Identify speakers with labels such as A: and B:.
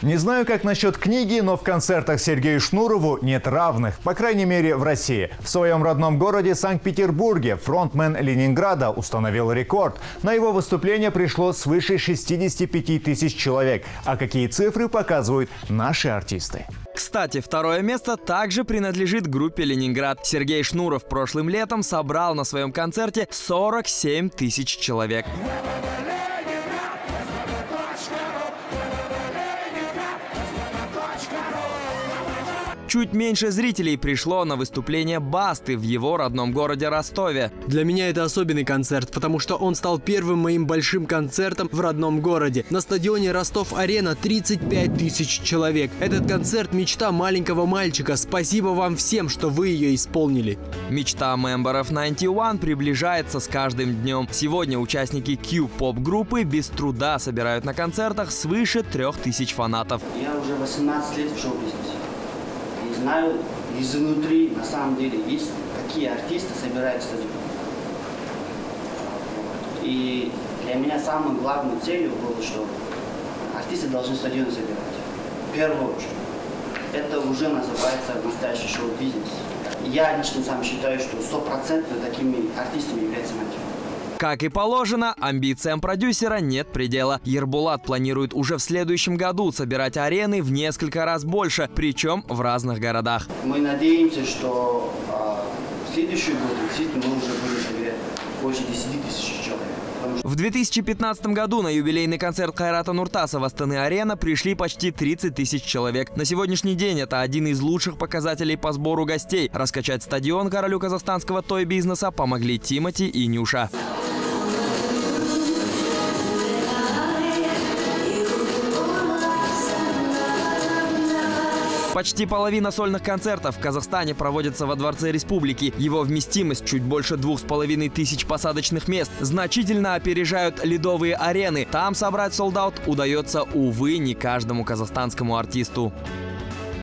A: Не знаю, как насчет книги, но в концертах Сергею Шнурову нет равных, по крайней мере в России. В своем родном городе Санкт-Петербурге фронтмен Ленинграда установил рекорд. На его выступление пришло свыше 65 тысяч человек. А какие цифры показывают наши артисты?
B: Кстати, второе место также принадлежит группе «Ленинград». Сергей Шнуров прошлым летом собрал на своем концерте 47 тысяч человек. Чуть меньше зрителей пришло на выступление Басты в его родном городе Ростове.
C: Для меня это особенный концерт, потому что он стал первым моим большим концертом в родном городе. На стадионе Ростов-Арена 35 тысяч человек. Этот концерт – мечта маленького мальчика. Спасибо вам всем, что вы ее исполнили.
B: Мечта мемберов 91 приближается с каждым днем. Сегодня участники Q-поп-группы без труда собирают на концертах свыше 3000 фанатов.
D: Я уже 18 лет в шоу-бизнесе. Знаю изнутри, на самом деле, есть какие артисты собирают стадион. И для меня самой главной целью было, что артисты должны стадионы собирать. В первую очередь. Это уже называется настоящий шоу-бизнес. Я лично сам считаю, что 100% такими артистами является мотив.
B: Как и положено, амбициям продюсера нет предела. Ербулат планирует уже в следующем году собирать арены в несколько раз больше, причем в разных городах.
D: Мы надеемся, что в следующий год действительно мы уже будем собирать больше 10 тысяч человек.
B: В 2015 году на юбилейный концерт Кайрата Нуртаса в Астана-Арена пришли почти 30 тысяч человек. На сегодняшний день это один из лучших показателей по сбору гостей. Раскачать стадион королю казахстанского той-бизнеса помогли Тимати и Нюша. Почти половина сольных концертов в Казахстане проводится во Дворце Республики. Его вместимость чуть больше 2500 посадочных мест. Значительно опережают ледовые арены. Там собрать солд-аут удается, увы, не каждому казахстанскому артисту.